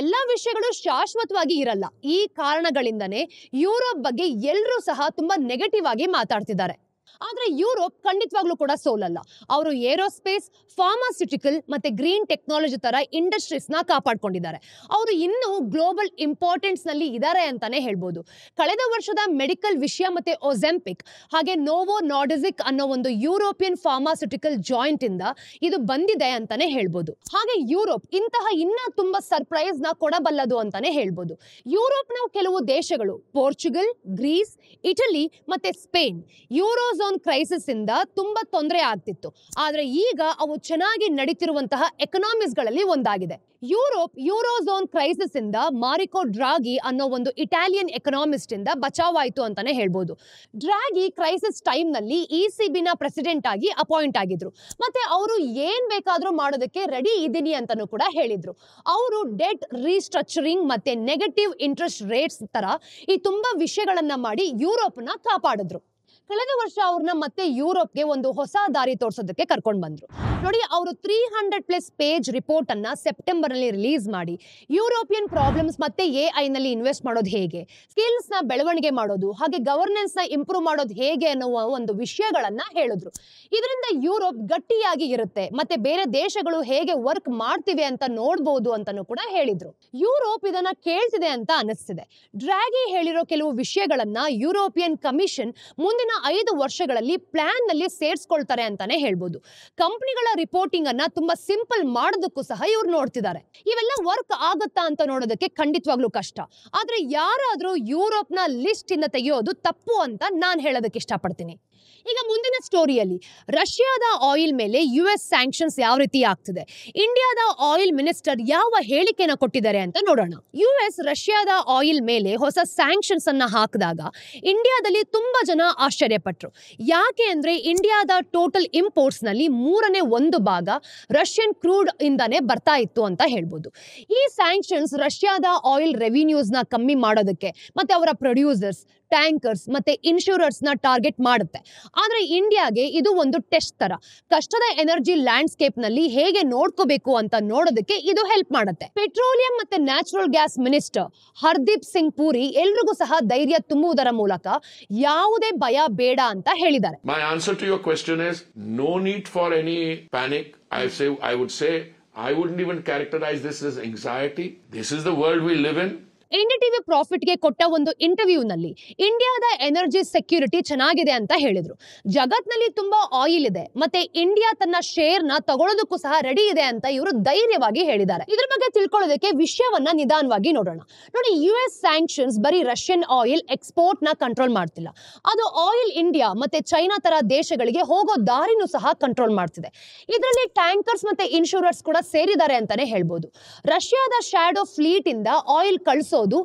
ಎಲ್ಲಾ ವಿಷಯಗಳು ಶಾಶ್ವತವಾಗಿ ಇರಲ್ಲ. ಈ ಕಾರಣಗಳಿಂದನೇ ಯುರೋಪ್ ಬಗ್ಗೆ ಎಲ್ಲರೂ ಸಹ ತುಂಬಾ ನೆಗೆಟಿವ್ ಆಗಿ ಮಾತಾಡ್ತಿದ್ದಾರೆ. ಆದ್ರೆ ಯುರೋಪ್ ಖಂಡಿತವಾಗ್ಲೂ ಕೂಡ ಸೋಲಲ್ಲ. ಅವರು ಏರೋಸ್ಪೇಸ್, ಫಾರ್ಮಾಸ್ಯೂಟಿಕಲ್ ಮತ್ತೆ ಗ್ರೀನ್ ಟೆಕ್ನಾಲಜಿ ತರ ಇಂಡಸ್ಟ್ರೀಸ್ ನ ಕಾಪಾಡ್ಕೊಂಡಿದ್ದಾರೆ. ಅವರು ಇನ್ನೂ ಗ್ಲೋಬಲ್ ಇಂಪಾರ್ಟೆನ್ಸ್ ನಲ್ಲಿ ಇದ್ದಾರೆ ಅಂತಾನೆ ಹೇಳ್ಬೋದು. ಕಳೆದ ವರ್ಷದ ಮೆಡಿಕಲ್ ವಿಷಯ ಮತ್ತೆ ಒಜೆಂಪಿಕ್ ಹಾಗೆ ನೋವೋ ನಾರ್ಡಿಸಿಕ್ ಅನ್ನೋ ಒಂದು ಯುರೋಪಿಯನ್ ಫಾರ್ಮಾಸ್ಯೂಟಿಕಲ್ ಜಾಯಿಂಟ್ ಇಂದ ಇದು ಬಂದಿದೆ ಅಂತಾನೆ ಹೇಳ್ಬೋದು. ಹಾಗೆ ಯುರೋಪ್ ಇಂತಹ ಇನ್ನ ತುಂಬಾ ಸರ್ಪ್ರೈಸ್ ನ ಕೊಡಬಲ್ಲದು ಅಂತಾನೆ ಹೇಳ್ಬೋದು. ಯುರೋಪ್ನ ಕೆಲವು ದೇಶಗಳು ಪೋರ್ಚುಗಲ್, ಗ್ರೀಸ್, ಇಟಲಿ ಮತ್ತೆ ಸ್ಪೇನ್ ಯೂರೋ ಯೂರೋಝೋನ್ ಕ್ರೈಸಿಸ್ ಇಂದ ತುಂಬಾ ತೊಂದರೆ ಆಗ್ತಿತ್ತು. ಆದ್ರೆ ಈಗ ಅವು ಚೆನ್ನಾಗಿ ನಡೀತಿರುವಂತಹ ಎಕನಾಮೀಸ್ಗಳಲ್ಲಿ ಒಂದಾಗಿದೆ. ಯೂರೋಝೋನ್ ಕ್ರೈಸಿಸ್ ಇಂದ ಮಾರಿಕೋ ಡ್ರಾಗಿ ಅನ್ನೋ ಒಂದು ಇಟಾಲಿಯನ್ ಎಕನಾಮಿಸ್ಟ್ ಇಂದ ಬಚಾವಾಯಿತು ಅಂತಾನೆ ಹೇಳ್ಬೋದು. ಡ್ರಾಗಿ ಕ್ರೈಸಿಸ್ ಟೈಮ್ ನಲ್ಲಿ ECBನ ಪ್ರೆಸಿಡೆಂಟ್ ಆಗಿ ಅಪಾಯಿಂಟ್ ಆಗಿದ್ರು. ಮತ್ತೆ ಅವರು ಏನ್ ಬೇಕಾದ್ರೂ ಮಾಡೋದಕ್ಕೆ ರೆಡಿ ಇದ್ದೀನಿ ಅಂತಾನೂ ಕೂಡ ಹೇಳಿದ್ರು. ಅವರು ಡೆಟ್ ರೀಸ್ಟ್ರಕ್ಚರಿಂಗ್ ಮತ್ತೆ ನೆಗೆಟಿವ್ ಇಂಟ್ರೆಸ್ಟ್ ರೇಟ್ಸ್ ತರ ಈ ತುಂಬಾ ವಿಷಯಗಳನ್ನ ಮಾಡಿ ಯುರೋಪ್ನ ಕಾಪಾಡಿದ್ರು. ಕಳೆದ ವರ್ಷ ಅವ್ರನ್ನ ಮತ್ತೆ ಯುರೋಪ್ಗೆ ಒಂದು ಹೊಸ ದಾರಿ ತೋರಿಸೋದಕ್ಕೆ ಕರ್ಕೊಂಡು ಬಂದ್ರು. ನೋಡಿ, ಅವರು 300+ ಪೇಜ್ ರಿಪೋರ್ಟ್ ಅನ್ನ ಸೆಪ್ಟೆಂಬರ್ ನಲ್ಲಿ ರಿಲೀಸ್ ಮಾಡಿ ಯುರೋಪಿಯನ್ ಪ್ರಾಬ್ಲಮ್ಸ್ ಮತ್ತೆ AI ನಲ್ಲಿ ಇನ್ವೆಸ್ಟ್ ಮಾಡೋದು ಹೇಗೆ, ಸ್ಕಿಲ್ಸ್ ನ ಬೆಳವಣಿಗೆ ಮಾಡೋದು, ಹಾಗೆ ಗವರ್ನೆನ್ಸ್ ನ ಇಂಪ್ರೂವ್ ಮಾಡೋದು ಹೇಗೆ ಅನ್ನುವ ಒಂದು ವಿಷಯಗಳನ್ನ ಹೇಳಿದ್ರು. ಇದರಿಂದ ಯುರೋಪ್ ಗಟ್ಟಿಯಾಗಿ ಇರುತ್ತೆ ಮತ್ತೆ ಬೇರೆ ದೇಶಗಳು ಹೇಗೆ ವರ್ಕ್ ಮಾಡ್ತಿವೆ ಅಂತ ನೋಡ್ಬೋದು ಅಂತಾನೂ ಕೂಡ ಹೇಳಿದ್ರು. ಯುರೋಪ್ ಇದನ್ನ ಕೇಳ್ತಿದೆ ಅಂತ ಅನಿಸ್ತಿದೆ. ಡ್ರಾಗಿ ಹೇಳಿರೋ ಕೆಲವು ವಿಷಯಗಳನ್ನ ಯುರೋಪಿಯನ್ ಕಮಿಷನ್ ಮುಂದಿನ 5 ವರ್ಷಗಳಲ್ಲಿ ಪ್ಲಾನ್ ನಲ್ಲಿ ಸೇರಿಸ್ಕೊಳ್ತಾರೆ ಅಂತಾನೆ ಹೇಳ್ಬೋದು. ಕಂಪನಿಗಳ ರಿಪೋರ್ಟಿಂಗ್ ಅನ್ನ ತುಂಬಾ ಸಿಂಪಲ್ ಮಾಡೋದಕ್ಕೂ ಸಹ ಇವ್ರು ನೋಡ್ತಿದ್ದಾರೆ. ಇವೆಲ್ಲ ವರ್ಕ್ ಆಗುತ್ತಾ ಅಂತ ನೋಡೋದಕ್ಕೆ ಖಂಡಿತವಾಗ್ಲೂ ಕಷ್ಟ. ಆದ್ರೆ ಯಾರಾದ್ರೂ ಯುರೋಪ್ನ ಲಿಸ್ಟ್ ಇಂದ ತೆಗೆಯೋದು ತಪ್ಪು ಅಂತ ನಾನು ಹೇಳೋದಕ್ಕೆ ಇಷ್ಟಪಡ್ತೀನಿ. ಈಗ ಮುಂದಿನ ಸ್ಟೋರಿಯಲ್ಲಿ ರಷ್ಯಾದ ಆಯಿಲ್ ಮೇಲೆ US ಸ್ಯಾಂಕ್ಷನ್ಸ್ ಯಾವ ರೀತಿ ಆಗ್ತಿದೆ, ಇಂಡಿಯಾದ ಆಯಿಲ್ ಮಿನಿಸ್ಟರ್ ಯಾವ ಹೇಳಿಕೆನ ಕೊಟ್ಟಿದ್ದಾರೆ ಅಂತ ನೋಡೋಣ. US ರಷ್ಯಾದ ಆಯಿಲ್ ಮೇಲೆ ಹೊಸ ಸ್ಯಾಂಕ್ಷನ್ಸ್ ಅನ್ನ ಹಾಕಿದಾಗ ಇಂಡಿಯಾದಲ್ಲಿ ತುಂಬಾ ಜನ ಆಶ್ಚರ್ಯಪಟ್ರು. ಯಾಕೆ ಅಂದ್ರೆ ಇಂಡಿಯಾದ ಟೋಟಲ್ ಇಂಪೋರ್ಟ್ಸ್ ನಲ್ಲಿ 1/3 ಭಾಗ ರಷ್ಯನ್ ಕ್ರೂಡ್ ಇಂದಾನೆ ಬರ್ತಾ ಇತ್ತು ಅಂತ ಹೇಳ್ಬೋದು. ಈ ಸ್ಯಾಂಕ್ಷನ್ಸ್ ರಷ್ಯಾದ ಆಯಿಲ್ ರೆವಿನ್ಯೂಸ್ ನ ಕಮ್ಮಿ ಮಾಡೋದಕ್ಕೆ ಮತ್ತೆ ಅವರ ಪ್ರೊಡ್ಯೂಸರ್ಸ್, ಟ್ಯಾಂಕರ್ಸ್ ಮತ್ತೆ ಇನ್ಶೂರರ್ಸ್ ನ ಟಾರ್ಗೆಟ್ ಮಾಡುತ್ತೆ. ಆದ್ರೆ ಇಂಡಿಯಾಗೆ ಇದು ಒಂದು ಟೆಸ್ಟ್ ತರ. ಕಷ್ಟದ ಎನರ್ಜಿ ಲ್ಯಾಂಡ್ಸ್ಕೇಪ್ ನಲ್ಲಿ ಹೇಗೆ ನೋಡ್ಕೋಬೇಕು ಅಂತ ನೋಡೋದಕ್ಕೆ ಇದು ಹೆಲ್ಪ್ ಮಾಡುತ್ತೆ. ಪೆಟ್ರೋಲಿಯಂ ಮತ್ತೆ natural gas minister Hardeep Singh puri ಎಲ್ರಿಗೂ ಸಹ ಧೈರ್ಯ ತುಂಬುವುದರ ಮೂಲಕ ಯಾವುದೇ ಭಯ ಬೇಡ ಅಂತ ಹೇಳಿದ್ದಾರೆ. My answer to your question is no need for any panic. I wouldn't even characterize this as anxiety. This is the world we live in. NDTV ಪ್ರಾಫಿಟ್ಗೆ ಕೊಟ್ಟ ಒಂದು ಇಂಟರ್ವ್ಯೂನಲ್ಲಿ ಇಂಡಿಯಾದ ಎನರ್ಜಿ ಸೆಕ್ಯೂರಿಟಿ ಚೆನ್ನಾಗಿದೆ ಅಂತ ಹೇಳಿದ್ರು. ಜಗತ್ನಲ್ಲಿ ತುಂಬಾ ಆಯಿಲ್ ಇದೆ ಮತ್ತೆ ಇಂಡಿಯಾ ತನ್ನ ಶೇರ್ ನ ತಗೊಳ್ಳೋದಕ್ಕೂ ಸಹ ರೆಡಿ ಇದೆ ಅಂತ ಇವರು ಧೈರ್ಯವಾಗಿ ಹೇಳಿದ್ದಾರೆ. ಇದ್ರ ಬಗ್ಗೆ ತಿಳ್ಕೊಳ್ಳೋದಕ್ಕೆ ವಿಷಯವನ್ನ ನಿಧಾನವಾಗಿ ನೋಡೋಣ. ನೋಡಿ, US ಸ್ಯಾಂಕ್ಷನ್ಸ್ ಬರೀ ರಷ್ಯನ್ ಆಯಿಲ್ ಎಕ್ಸ್ಪೋರ್ಟ್ ನ ಕಂಟ್ರೋಲ್ ಮಾಡ್ತಿಲ್ಲ, ಅದು ಆಯಿಲ್ ಇಂಡಿಯಾ ಮತ್ತೆ ಚೈನಾ ತರ ದೇಶಗಳಿಗೆ ಹೋಗೋ ದಾರಿನೂ ಸಹ ಕಂಟ್ರೋಲ್ ಮಾಡ್ತಿದೆ. ಇದರಲ್ಲಿ ಟ್ಯಾಂಕರ್ಸ್ ಮತ್ತೆ ಇನ್ಶೂರರ್ಸ್ ಕೂಡ ಸೇರಿದ್ದಾರೆ ಅಂತಾನೆ ಹೇಳ್ಬೋದು. ರಷ್ಯಾದ ಶ್ಯಾಡೋ ಫ್ಲೀಟ್ ಇಂದ ಆಯಿಲ್ ಕಳಿಸೋ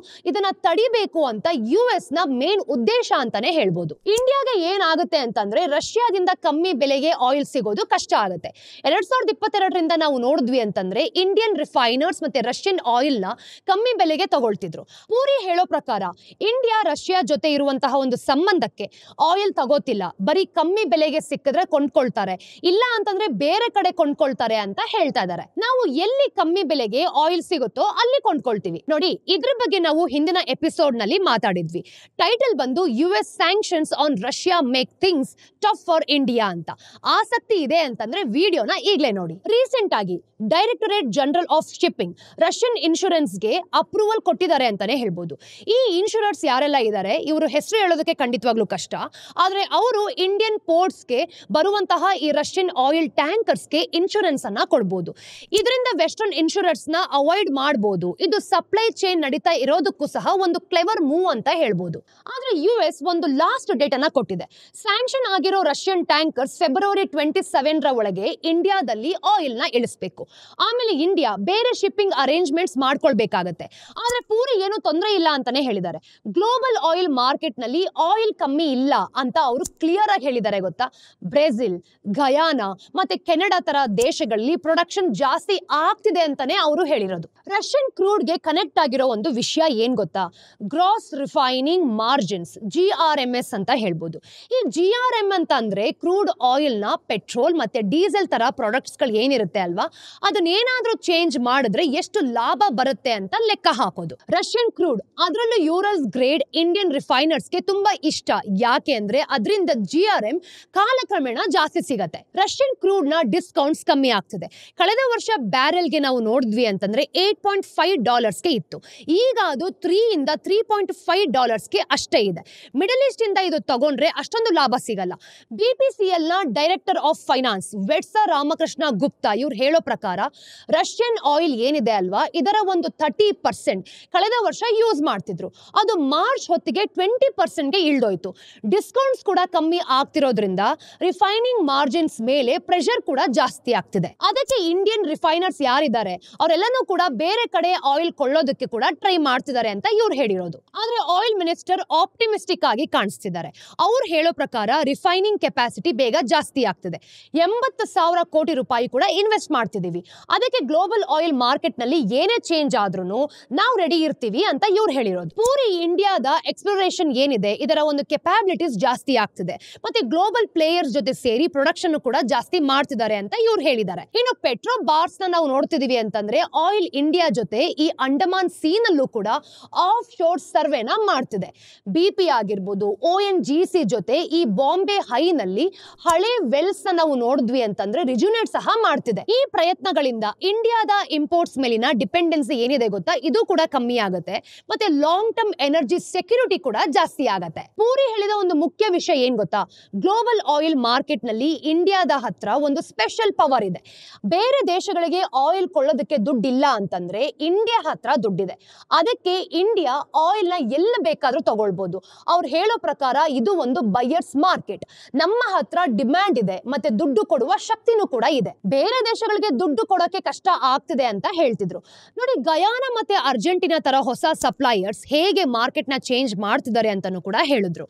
ಇದನ್ನ ತಡಿಬೇಕು ಅಂತ US ನ ಮೇನ್ ಉದ್ದೇಶ ಅಂತಾನೆ ಹೇಳ್ಬೋದು. ಇಂಡಿಯಾಗೆ ಏನಾಗುತ್ತೆ ಅಂತಂದ್ರೆ ರಷ್ಯಾದಿಂದ ಕಮ್ಮಿ ಬೆಲೆಗೆ ಆಯಿಲ್ ಸಿಗೋದು ಕಷ್ಟ ಆಗುತ್ತೆ. 2022ರಿಂದ ನಾವು ನೋಡಿದ್ವಿ ಅಂತಂದ್ರೆ ಇಂಡಿಯನ್ ರಿಫೈನರ್ಸ್ ಮತ್ತೆ ರಷ್ಯನ್ ಆಯಿಲ್ ನ ಕಮ್ಮಿ ಬೆಲೆಗೆ ತಗೊಳ್ತಿದ್ರು. ಪೂರಿ ಹೇಳೋ ಪ್ರಕಾರ ಇಂಡಿಯಾ ರಷ್ಯಾ ಜೊತೆ ಇರುವಂತಹ ಒಂದು ಸಂಬಂಧಕ್ಕೆ ಆಯಿಲ್ ತಗೋತಿಲ್ಲ, ಬರೀ ಕಮ್ಮಿ ಬೆಲೆಗೆ ಸಿಕ್ಕಿದ್ರೆ ಕೊಂಡ್ಕೊಳ್ತಾರೆ, ಇಲ್ಲ ಅಂತಂದ್ರೆ ಬೇರೆ ಕಡೆ ಕೊಂಡ್ಕೊಳ್ತಾರೆ ಅಂತ ಹೇಳ್ತಾ ಇದ್ದಾರೆ. ನಾವು ಎಲ್ಲಿ ಕಮ್ಮಿ ಬೆಲೆಗೆ ಆಯಿಲ್ ಸಿಗುತ್ತೋ ಅಲ್ಲಿ ಕೊಂಡ್ಕೊಳ್ತೀವಿ. ನೋಡಿ, ಇದ್ರ ಬಗ್ಗೆ ನಾವು ಹಿಂದಿನ ಎಪಿಸೋಡ್ ನಲ್ಲಿ ಮಾತಾಡಿದ್ವಿ. ಟೈಟಲ್ ಬಂದು US sanctions on Russia make things tough for India ಅಂತ. ಆಸಕ್ತಿ ಇದೆ ಅಂತಂದ್ರೆ ವಿಡಿಯೋನ ಈಗಲೇ ನೋಡಿ. ರೀಸೆಂಟ್ ಆಗಿ Directorate General of Shipping Russian ಇನ್ಶೂರೆನ್ಸ್ಗೆ ಅಪ್ರೂವಲ್ ಕೊಟ್ಟಿದ್ದಾರೆ ಅಂತಾನೆ ಹೇಳ್ಬೋದು. ಈ ಇನ್ಶೂರರ್ಸ್ ಯಾರೆಲ್ಲ ಇದ್ದಾರೆ, ಇವರು ಹೆಸರು ಹೇಳೋದಕ್ಕೆ ಖಂಡಿತವಾಗ್ಲೂ ಕಷ್ಟ. ಆದ್ರೆ ಅವರು ಇಂಡಿಯನ್ ಪೋರ್ಟ್ಸ್ಗೆ ಬರುವಂತಹ ಈ ರಷ್ಯನ್ ಆಯಿಲ್ ಟ್ಯಾಂಕರ್ಸ್ಗೆ ಇನ್ಶೂರೆನ್ಸ್ ಅನ್ನ ಕೊಡ್ಬೋದು. ಇದರಿಂದ ವೆಸ್ಟರ್ನ್ ಇನ್ಶೂರರ್ಸ್ ನ ಅವಾಯ್ಡ್ ಮಾಡಬಹುದು. ಇದು ಸಪ್ಲೈ ಚೈನ್ ನಡೀತಾ ಇರೋದಕ್ಕೂ ಸಹ ಒಂದು ಕ್ಲೆವರ್ ಮೂವ್ ಅಂತ ಹೇಳ್ಬೋದು. ಆದ್ರೆ US ಒಂದು ಲಾಸ್ಟ್ ಡೇಟ್ ಅನ್ನ ಕೊಟ್ಟಿದೆ. ಸ್ಯಾಂಕ್ಷನ್ ಆಗಿರೋ ರಷ್ಯನ್ ಟ್ಯಾಂಕರ್ಸ್ ಫೆಬ್ರವರಿ 27 ಒಳಗೆ ಇಂಡಿಯಾದಲ್ಲಿ ಆಯಿಲ್ ನ ಇಳಿಸಬೇಕು. ಆಮೇಲೆ ಇಂಡಿಯಾ ಬೇರೆ ಶಿಪ್ಪಿಂಗ್ ಅರೇಂಜ್ಮೆಂಟ್ಸ್ ಮಾಡ್ಕೊಳ್ಬೇಕಾಗತ್ತೆ. ಆದ್ರೆ ಪೂರಿ ಏನು ತೊಂದರೆ ಇಲ್ಲ ಅಂತಾನೆ ಹೇಳಿದ್ದಾರೆ. ಗ್ಲೋಬಲ್ ಆಯಿಲ್ ಮಾರ್ಕೆಟ್ ನಲ್ಲಿ ಆಯಿಲ್ ಕಮ್ಮಿ ಇಲ್ಲ ಅಂತ ಅವರು ಕ್ಲಿಯರ್ ಆಗಿ ಹೇಳಿದ್ದಾರೆ ಗೊತ್ತಾ. ಬ್ರೆಜಿಲ್, ಗಯಾನಾ ಮತ್ತೆ ಕೆನಡಾ ತರ ದೇಶಗಳಲ್ಲಿ ಪ್ರೊಡಕ್ಷನ್ ಜಾಸ್ತಿ ಆಗ್ತಿದೆ ಅಂತಾನೆ ಅವರು ಹೇಳಿರೋದು. ರಷ್ಯನ್ ಕ್ರೂಡ್ಗೆ ಕನೆಕ್ಟ್ ಆಗಿರೋ ಒಂದು ವಿಷಯ ಏನ್ ಗೊತ್ತಾ, ಗ್ರಾಸ್ ರಿಫೈನಿಂಗ್ ಮಾರ್ಜಿನ್ಸ್, GRMS ಅಂತ ಹೇಳ್ಬೋದು. ಈ GRM ಅಂತ ಅಂದ್ರೆ ಕ್ರೂಡ್ ಆಯಿಲ್ ನ ಪೆಟ್ರೋಲ್ ಮತ್ತೆ ಡೀಸೆಲ್ ತರ ಪ್ರಾಡಕ್ಟ್ಸ್ ಗಳು ಏನಿರುತ್ತೆ ಅಲ್ವಾ, ಅದನ್ನೇನಾದ್ರೂ ಚೇಂಜ್ ಮಾಡಿದ್ರೆ ಎಷ್ಟು ಲಾಭ ಬರುತ್ತೆ ಅಂತ ಲೆಕ್ಕ ಹಾಕೋದು. ರಷ್ಯನ್ ಕ್ರೂಡ್, ಅದರಲ್ಲೂ ಯೂರಲ್ಸ್ ಗ್ರೇಡ್ ಇಂಡಿಯನ್ ರಿಫೈನರ್ಸ್ಗೆ ತುಂಬಾ ಇಷ್ಟ. ಯಾಕೆ ಅಂದ್ರೆ ಅದರಿಂದ GRM ಕಾಲಕ್ರಮೇಣ ಜಾಸ್ತಿ ಸಿಗತ್ತೆ. ರಷ್ಯನ್ ಕ್ರೂಡ್ ನ ಡಿಸ್ಕೌಂಟ್ಸ್ ಕಮ್ಮಿ ಆಗ್ತಿದೆ. ಕಳೆದ ವರ್ಷ ಬ್ಯಾರೆಲ್ಗೆ ನಾವು ನೋಡಿದ್ವಿ ಅಂತಂದ್ರೆ $8.5 ಇತ್ತು. ಈಗ ಈಗ ಅದು 3 ಇಂದ $3.5 ಅಷ್ಟೇ ಇದೆ. ಮಿಡಲ್ ಈಸ್ಟ್ ಇಂದ ಇದು ತಗೊಂಡ್ರೆ ಅಷ್ಟೊಂದು ಲಾಭ ಸಿಗಲ್ಲ. BPCL ನ director of finance Vetsa Ramakrishna Gupta ಇವ್ರು ಹೇಳೋ ಪ್ರಕಾರ ರಷ್ಯನ್ ಆಯಿಲ್ ಏನಿದೆ ಅಲ್ವಾ, ಇದರ ಒಂದು 30% ಕಳೆದ ವರ್ಷ ಯೂಸ್ ಮಾಡ್ತಿದ್ರು. ಅದು ಮಾರ್ಚ್ ಹೊತ್ತಿಗೆ 20%ಗೆ ಇಳ್ದೋಯ್ತು. ಡಿಸ್ಕೌಂಟ್ಸ್ ಕೂಡ ಕಮ್ಮಿ ಆಗ್ತಿರೋದ್ರಿಂದ ರಿಫೈನಿಂಗ್ ಮಾರ್ಜಿನ್ಸ್ ಮೇಲೆ ಪ್ರೆಷರ್ ಕೂಡ ಜಾಸ್ತಿ ಆಗ್ತಿದೆ. ಅದಕ್ಕೆ ಇಂಡಿಯನ್ ರಿಫೈನರ್ಸ್ ಯಾರಿದ್ದಾರೆ ಅವರೆಲ್ಲನೂ ಕೂಡ ಬೇರೆ ಕಡೆ ಆಯಿಲ್ ಕೊಳ್ಳೋದಕ್ಕೆ ಕೂಡ ಟ್ರೈ ಮಾಡ್ತಿದ್ದಾರೆ ಅಂತ ಇವ್ರು ಹೇಳಿರೋದು. ಆದ್ರೆ ಆಯಿಲ್ ಮಿನಿಸ್ಟರ್ ಆಪ್ಟಿಮಿಸ್ಟಿಕ್ ಆಗಿ ಕಾಣಿಸ್ತಿದ್ದಾರೆ. ಅವ್ರು ಹೇಳೋ ಪ್ರಕಾರ ರಿಫೈನಿಂಗ್ ಕೆಪಾಸಿಟಿ ಬೇಗ ಜಾಸ್ತಿ ಆಗ್ತಿದೆ. 80,000 ಕೋಟಿ ರೂಪಾಯಿ ಕೂಡ ಇನ್ವೆಸ್ಟ್ ಮಾಡ್ತಿದೀವಿ. ಅದಕ್ಕೆ ಗ್ಲೋಬಲ್ ಆಯಿಲ್ ಮಾರ್ಕೆಟ್ ನಲ್ಲಿ ಏನೇ ಚೇಂಜ್ ಆದ್ರೂ ನಾವು ರೆಡಿ ಇರ್ತೀವಿ ಅಂತ ಇವ್ರು ಹೇಳಿರೋದು. ಪೂರಿ ಇಂಡಿಯಾದ ಎಕ್ಸ್ಪ್ಲೋರೇಷನ್ ಏನಿದೆ ಇದರ ಒಂದು ಕೆಪಾಬಿಲಿಟೀಸ್ ಜಾಸ್ತಿ ಆಗ್ತಿದೆ. ಮತ್ತೆ ಗ್ಲೋಬಲ್ ಪ್ಲೇಯರ್ಸ್ ಜೊತೆ ಸೇರಿ ಪ್ರೊಡಕ್ಷನ್ ಕೂಡ ಜಾಸ್ತಿ ಮಾಡ್ತಿದ್ದಾರೆ ಅಂತ ಇವ್ರು ಹೇಳಿದ್ದಾರೆ. ಇನ್ನು ಪೆಟ್ರೋ ಬಾರ್ಸ್ ನಾವು ನೋಡ್ತಿದೀವಿ ಅಂತಂದ್ರೆ ಆಯಿಲ್ ಇಂಡಿಯಾ ಜೊತೆ ಈ ಅಂಡಮಾನ್ ಸೀ ನಲ್ಲೂ ಕೂಡ ಆಫ್ ಶೋರ್ ಸರ್ವೆನ ಮಾಡ್ತಿದೆ. BP ಆಗಿರ್ಬೋದು, ONGC ಜೊತೆ ಈ ಬಾಂಬೆ ಹೈ ನಲ್ಲಿ ಹಳೆ ವೆಲ್ಸ್ ನಾವು ನೋಡಿದ್ವಿ ಅಂತಂದ್ರೆ ರಿಜುನೇಟ್ ಸಹ ಮಾಡ್ತಿದೆ. ಈ ಪ್ರಯತ್ನಗಳಿಂದ ಇಂಡಿಯಾದ ಇಂಪೋರ್ಟ್ಸ್ ಮೇಲಿನ ಡಿಪೆಂಡೆನ್ಸಿ ಏನಿದೆ ಗೊತ್ತಾ, ಇದು ಕೂಡ ಕಮ್ಮಿ ಆಗುತ್ತೆ. ಮತ್ತೆ ಲಾಂಗ್ ಟರ್ಮ್ ಎನರ್ಜಿ ಸೆಕ್ಯೂರಿಟಿ ಕೂಡ ಜಾಸ್ತಿ ಆಗುತ್ತೆ. ಪೂರಿ ಹೇಳಿದ ಒಂದು ಮುಖ್ಯ ವಿಷಯ ಏನ್ ಗೊತ್ತಾ, ಗ್ಲೋಬಲ್ ಆಯಿಲ್ ಮಾರ್ಕೆಟ್ ನಲ್ಲಿ ಇಂಡಿಯಾದ ಹತ್ರ ಒಂದು ಸ್ಪೆಷಲ್ ಪವರ್ ಇದೆ. ಬೇರೆ ದೇಶಗಳಿಗೆ ಆಯಿಲ್ ಕೊಳ್ಳೋದಕ್ಕೆ ದುಡ್ಡಿಲ್ಲ ಅಂತಂದ್ರೆ ಇಂಡಿಯಾ ಹತ್ರ ದುಡ್ಡಿದೆ. ಅದಕ್ಕೆ ಇಂಡಿಯಾ ಆಯಿಲ್ ನ ಎಲ್ಲ ಬೇಕಾದ್ರೂ ತಗೊಳ್ಬಹುದು. ಅವ್ರು ಹೇಳೋ ಪ್ರಕಾರ ಇದು ಒಂದು ಬಯರ್ಸ್ ಮಾರ್ಕೆಟ್. ನಮ್ಮ ಹತ್ರ ಡಿಮ್ಯಾಂಡ್ ಇದೆ ಮತ್ತೆ ದುಡ್ಡು ಕೊಡುವ ಶಕ್ತಿನೂ ಕೂಡ ಇದೆ. ಬೇರೆ ದೇಶಗಳಿಗೆ ದುಡ್ಡು ಕೊಡೋಕೆ ಕಷ್ಟ ಆಗ್ತಿದೆ ಅಂತ ಹೇಳ್ತಿದ್ರು. ನೋಡಿ, ಗಯಾನ ಮತ್ತೆ ಅರ್ಜೆಂಟಿನಾ ತರ ಹೊಸ ಸಪ್ಲೈಯರ್ಸ್ ಹೇಗೆ ಮಾರ್ಕೆಟ್ ನ ಚೇಂಜ್ ಮಾಡ್ತಿದ್ದಾರೆ ಅಂತಾನು ಕೂಡ ಹೇಳಿದ್ರು.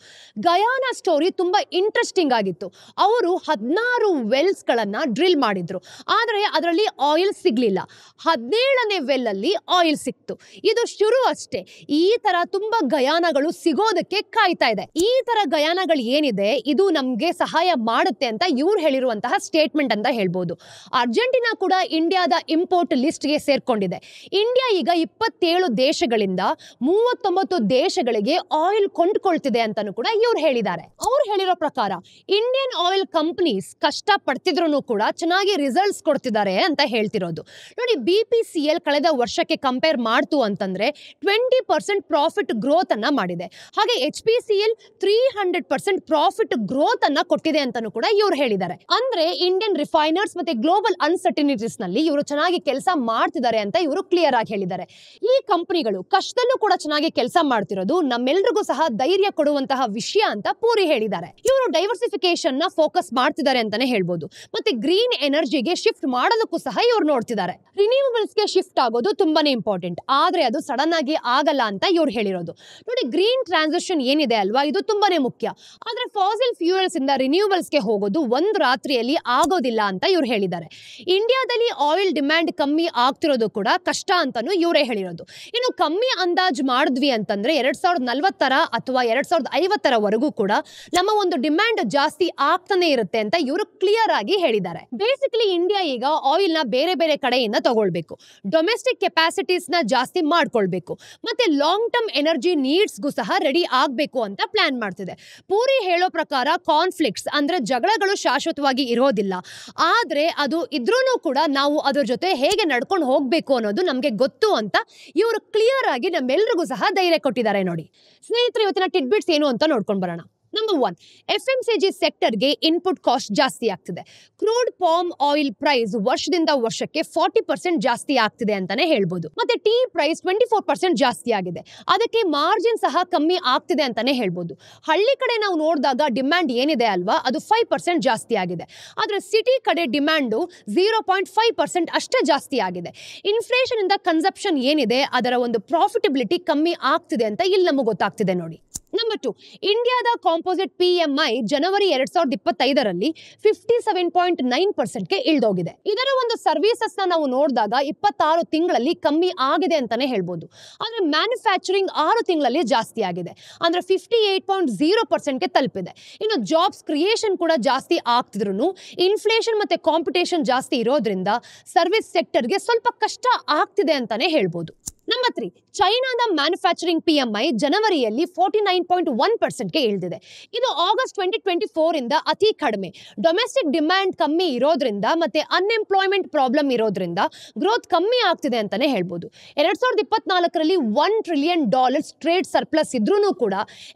ಗಯಾನ ಸ್ಟೋರಿ ತುಂಬಾ ಇಂಟ್ರೆಸ್ಟಿಂಗ್ ಆಗಿತ್ತು. ಅವರು 16 ವೆಲ್ಸ್ ಗಳನ್ನ ಡ್ರಿಲ್ ಮಾಡಿದ್ರು. ಆದ್ರೆ ಅದರಲ್ಲಿ ಆಯಿಲ್ ಸಿಗ್ಲಿಲ್ಲ. 17ನೇ ವೆಲ್ ಅಲ್ಲಿ ಆಯಿಲ್ ಸಿಕ್ತು. ಇದು ಶುರು ಅಷ್ಟೇ. ಈ ತರ ತುಂಬಾ ಗಯಾನಗಳು ಸಿಗೋದಕ್ಕೆ ಕಾಯ್ತಾ ಇದೆ. ಈ ತರ ಗಯಾನಗಳು ಏನಿದೆ ಇದು ನಮ್ಗೆ ಸಹಾಯ ಮಾಡುತ್ತೆ ಅಂತ ಇವ್ರು ಹೇಳಿರುವಂತಹ ಸ್ಟೇಟ್ಮೆಂಟ್ ಅಂತ ಹೇಳ್ಬೋದು. ಅರ್ಜೆಂಟಿನಾ ಕೂಡ ಇಂಡಿಯಾದ ಇಂಪೋರ್ಟ್ ಲಿಸ್ಟ್ ಗೆ ಸೇರ್ಕೊಂಡಿದೆ. ಇಂಡಿಯಾ ಈಗ 27 ದೇಶಗಳಿಂದ 39 ದೇಶಗಳಿಗೆ ಆಯಿಲ್ ಕೊಂಡ್ಕೊಳ್ತಿದೆ ಅಂತಾನು ಕೂಡ ಇವ್ರು ಹೇಳಿದ್ದಾರೆ. ಅವ್ರು ಹೇಳಿರೋ ಪ್ರಕಾರ ಇಂಡಿಯನ್ ಆಯಿಲ್ ಕಂಪನೀಸ್ ಕಷ್ಟ ಪಡ್ತಿದ್ರು ಕೂಡ ಚೆನ್ನಾಗಿ ರಿಸಲ್ಟ್ಸ್ ಕೊಡ್ತಿದ್ದಾರೆ ಅಂತ ಹೇಳ್ತಿರೋದು. ನೋಡಿ, BPCL ಕಳೆದ ವರ್ಷಕ್ಕೆ ಕಂಪೇರ್ ಮಾಡ್ತು ಅಂತಂದ್ರೆ 20% ಪ್ರಾಫಿಟ್ ಗ್ರೋತ್ ಅನ್ನ ಮಾಡಿದೆ. ಹಾಗೆ HPCL 300% ಪ್ರಾಫಿಟ್ ಗ್ರೋತ್ ಅನ್ನ ಕೊಟ್ಟಿದೆ ಅಂತಾನು ಕೂಡ ಇವ್ರು ಹೇಳಿದ್ದಾರೆ. ಅಂದ್ರೆ ಇಂಡಿಯನ್ ರಿಫೈನರ್ಸ್ ಮತ್ತೆ ಗ್ಲೋಬಲ್ ಅನ್ಸರ್ಟಿನಿಟೀಸ್ ನಲ್ಲಿ ಇವರು ಚೆನ್ನಾಗಿ ಕೆಲಸ ಮಾಡ್ತಿದ್ದಾರೆ ಅಂತ ಇವರು ಕ್ಲಿಯರ್ ಆಗಿ ಹೇಳಿದ್ದಾರೆ. ಈ ಕಂಪನಿಗಳು ಕಷ್ಟದಲ್ಲೂ ಕೂಡ ಚೆನ್ನಾಗಿ ಕೆಲಸ ಮಾಡ್ತಿರೋದು ನಮ್ಮೆಲ್ರಿಗೂ ಸಹ ಧೈರ್ಯ ಕೊಡುವಂತಹ ವಿಷಯ ಅಂತ ಪೂರಿ ಹೇಳಿದ್ದಾರೆ. ಇವರು ಡೈವರ್ಸಿಫಿಕೇಶನ್ ನ ಫೋಕಸ್ ಮಾಡ್ತಿದ್ದಾರೆ ಅಂತಾನೆ ಹೇಳ್ಬೋದು. ಮತ್ತೆ ಗ್ರೀನ್ ಎನರ್ಜಿಗೆ ಶಿಫ್ಟ್ ಮಾಡೋದಕ್ಕೂ ಸಹ ಇವ್ರು ನೋಡ್ತಿದ್ದಾರೆ. ರಿನ್ಯೂವಬಲ್ಸ್ ಗೆ ಶಿಫ್ಟ್ ಆಗೋದು ತುಂಬಾನೇ ಇಂಪಾರ್ಟೆಂಟ್. ಆದ್ರೆ ಅದು ಸಡನ್ ಆಗಿ ಆಗಲ್ಲ ಅಂತ ಇವ್ರು ಹೇಳಿರೋದು. ನೋಡಿ, ಗ್ರೀನ್ ಟ್ರಾನ್ಸಿಷನ್ ಏನಿದೆ ಅಲ್ವಾ, ಇದು ತುಂಬಾನೇ ಮುಖ್ಯ. ಆದ್ರೆ ಫಾಸಿಲ್ ಫ್ಯೂಯಲ್ಸ್ ಇಂದ ರಿನ್ಯೂವಲ್ಸ್ ಗೆ ಹೋಗೋದು ಒಂದು ರಾತ್ರಿಯಲ್ಲಿ ಆಗೋದಿಲ್ಲ ಅಂತ ಇವ್ರು ಹೇಳಿದ್ದಾರೆ. ಇಂಡಿಯಾದಲ್ಲಿ ಆಯಿಲ್ ಡಿಮ್ಯಾಂಡ್ ಕಮ್ಮಿ ಆಗ್ತಿರೋದು ಕೂಡ ಕಷ್ಟ ಅಂತಾನು ಇವರೇ ಹೇಳಿರೋದು. ಇನ್ನು ಕಮ್ಮಿ ಅಂದಾಜು ಮಾಡಿದ್ವಿ ಅಂತಂದ್ರೆ 2040 ಅಥವಾ 2050 ಕೂಡ ನಮ್ಮ ಒಂದು ಡಿಮ್ಯಾಂಡ್ ಜಾಸ್ತಿ ಆಗ್ತಾನೆ ಇರುತ್ತೆ ಅಂತ ಇವರು ಕ್ಲಿಯರ್ ಆಗಿ ಹೇಳಿದ್ದಾರೆ. ಬೇಸಿಕಲಿ ಇಂಡಿಯಾ ಈಗ ಆಯಿಲ್ ನ ಬೇರೆ ಬೇರೆ ಕಡೆಯಿಂದ ತಗೊಳ್ಬೇಕು, ಡೊಮೆಸ್ಟಿಕ್ ಕೆಪಾಸಿಟೀಸ್ ನ ಜಾಸ್ತಿ ಮಾಡ್ಕೊಳ್ಬೇಕು, ಮತ್ತೆ ಲಾಂಗ್ ಟರ್ಮ್ ಎನರ್ಜಿ ನೀಡ್ಸ್ ಗೂ ಸಹ ರೆಡಿ ಆಗ್ಬೇಕು ಅಂತ ಪ್ಲಾನ್ ಮಾಡ್ತಿದೆ. ಪೂರಿ ಹೇಳೋ ಪ್ರಕಾರ ಕಾನ್ಫ್ಲಿಕ್ಟ್ಸ್ ಅಂದ್ರೆ ಜಗಳಗಳು ಶಾಶ್ವತವಾಗಿ ಇರೋದಿಲ್ಲ. ಆದ್ರೆ ಅದು ಇದ್ರೂನು ಕೂಡ ನಾವು ಅದ್ರ ಜೊತೆ ಹೇಗೆ ನಡ್ಕೊಂಡು ಹೋಗ್ಬೇಕು ಅನ್ನೋದು ನಮ್ಗೆ ಗೊತ್ತು ಅಂತ ಇವರು ಕ್ಲಿಯರ್ ಆಗಿ ನಮ್ಮೆಲ್ರಿಗೂ ಸಹ ಧೈರ್ಯ ಕೊಟ್ಟಿದ್ದಾರೆ. ನೋಡಿ ಸ್ನೇಹಿತರೆ, ಇವತ್ತಿನ ಟಿಡ್ಬಿಟ್ಸ್ ಏನು ಅಂತ ನೋಡ್ಕೊಂಡು ಬರೋಣ. ನಂಬರ್ 1, FMCG ಸೆಕ್ಟರ್ಗೆ ಇನ್ಪುಟ್ ಕಾಸ್ಟ್ ಜಾಸ್ತಿ ಆಗ್ತಿದೆ. ಕ್ರೂಡ್ ಪಾಮ್ ಆಯಿಲ್ ಪ್ರೈಸ್ ವರ್ಷದಿಂದ ವರ್ಷಕ್ಕೆ 40% ಜಾಸ್ತಿ ಆಗ್ತಿದೆ ಅಂತಾನೆ ಹೇಳ್ಬೋದು. ಮತ್ತೆ ಟೀ ಪ್ರೈಸ್ 24% ಜಾಸ್ತಿ ಆಗಿದೆ. ಅದಕ್ಕೆ ಮಾರ್ಜಿನ್ ಸಹ ಕಮ್ಮಿ ಆಗ್ತಿದೆ ಅಂತಾನೆ ಹೇಳ್ಬೋದು. ಹಳ್ಳಿ ಕಡೆ ನಾವು ನೋಡಿದಾಗ ಡಿಮ್ಯಾಂಡ್ ಏನಿದೆ ಅಲ್ವಾ, ಅದು 5% ಜಾಸ್ತಿ ಆಗಿದೆ. ಆದ್ರೆ ಸಿಟಿ ಕಡೆ ಡಿಮ್ಯಾಂಡು 0.5% ಅಷ್ಟೇ ಜಾಸ್ತಿ ಆಗಿದೆ. ಇನ್ಫ್ಲೇಷನ್ ಇಂದ ಕನ್ಸಂಪ್ಷನ್ ಏನಿದೆ ಅದರ ಒಂದು ಪ್ರಾಫಿಟಬಿಲಿಟಿ ಕಮ್ಮಿ ಆಗ್ತಿದೆ ಅಂತ ಇಲ್ಲಿ ನಮಗೆ ಗೊತ್ತಾಗ್ತಿದೆ. ನೋಡಿ, ನಂಬರ್ 2, ಇಂಡಿಯಾದ ಕಾಂಪೋಸಿಟ್ PMI ಜನವರಿ 2025ರಲ್ಲಿ 57.9%ಗೆ ಇಳಿದೋಗಿದೆ. ಇದರ ಒಂದು ಸರ್ವಿಸಸ್ ನಾವು ನೋಡಿದಾಗ 26 ತಿಂಗಳಲ್ಲಿ ಕಮ್ಮಿ ಆಗಿದೆ ಅಂತಾನೆ ಹೇಳ್ಬೋದು. ಆದ್ರೆ ಮ್ಯಾನುಫ್ಯಾಕ್ಚರಿಂಗ್ 6 ತಿಂಗಳಲ್ಲಿ ಜಾಸ್ತಿ ಆಗಿದೆ, ಅಂದ್ರೆ 58.0%ಗೆ ತಲುಪಿದೆ. ಇನ್ನು ಜಾಬ್ಸ್ ಕ್ರಿಯೇಷನ್ ಕೂಡ ಜಾಸ್ತಿ ಆಗ್ತಿದ್ರು ಇನ್ಫ್ಲೇಷನ್ ಮತ್ತೆ ಕಾಂಪಿಟೇಷನ್ ಜಾಸ್ತಿ ಇರೋದ್ರಿಂದ ಸರ್ವಿಸ್ ಸೆಕ್ಟರ್ಗೆ ಸ್ವಲ್ಪ ಕಷ್ಟ ಆಗ್ತಿದೆ ಅಂತಾನೆ ಹೇಳ್ಬೋದು. ನಂಬರ್ 3, ಚೈನಾದ ಮ್ಯಾನುಫ್ಯಾಕ್ಚರಿಂಗ್ PMI ಜನವರಿಯಲ್ಲಿ 49.1%ಗೆ ಇಳಿದಿದೆ. ಇದು ಆಗಸ್ಟ್ 2024 ಇಂದ ಅತಿ ಕಡಿಮೆ. ಡೊಮೆಸ್ಟಿಕ್ ಡಿಮ್ಯಾಂಡ್ ಕಮ್ಮಿ ಇರೋದ್ರಿಂದ ಮತ್ತೆ ಅನ್ಎಂಪ್ಲಾಯ್ಮೆಂಟ್ ಪ್ರಾಬ್ಲಮ್ ಇರೋದ್ರಿಂದ ಗ್ರೋತ್ ಕಮ್ಮಿ ಆಗ್ತಿದೆ ಅಂತಾನೆ ಹೇಳ್ಬೋದು. 2024ರಲ್ಲಿ $1 ಟ್ರಿಲಿಯನ್ ಟ್ರೇಡ್ ಸರ್ಪ್ಲಸ್ ಇದ್ರೂ ಕೂಡ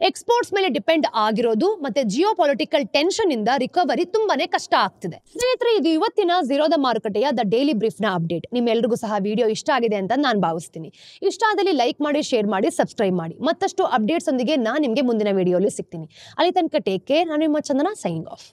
ಎಕ್ಸ್ಪೋರ್ಟ್ಸ್ ಮೇಲೆ ಡಿಪೆಂಡ್ ಆಗಿರೋದು ಮತ್ತೆ ಜಿಯೋ ಪೊಲಿಟಿಕಲ್ ಟೆನ್ಷನ್ ಇಂದ ರಿಕವರಿ ತುಂಬಾನೇ ಕಷ್ಟ ಆಗ್ತಿದೆ. ಸ್ನೇಹಿತರೆ, ಇದು ಇವತ್ತಿನ ಝೀರೋದ ಮಾರುಕಟ್ಟೆಯ ದ ಡೈಲಿ ಬ್ರೀಫ್ನ ಅಪ್ಡೇಟ್. ನಿಮ್ಮೆಲ್ಲರಿಗೂ ಸಹ ವಿಡಿಯೋ ಇಷ್ಟ ಆಗಿದೆ ಅಂತ ನಾನು ಭಾವಿಸ್ತೀನಿ. ಇಷ್ಟ ಆದಲ್ಲಿ ಲೈಕ್ ಮಾಡಿ, ಶೇರ್ ಮಾಡಿ, ಸಬ್ಸ್ಕ್ರೈಬ್ ಮಾಡಿ. ಮತ್ತಷ್ಟು ಅಪ್ಡೇಟ್ಸ್ ಒಂದಿಗೆ ನಾನು ನಿಮಗೆ ಮುಂದಿನ ವಿಡಿಯೋಲಿ ಸಿಗ್ತೀನಿ. ಅಲ್ಲಿ ತನಕ ಟೇಕ್ ಕೇರ್. ನಾನು ನಿಮ್ಮ ಚಂದನ, ಸೈನಿಂಗ್ ಆಫ್.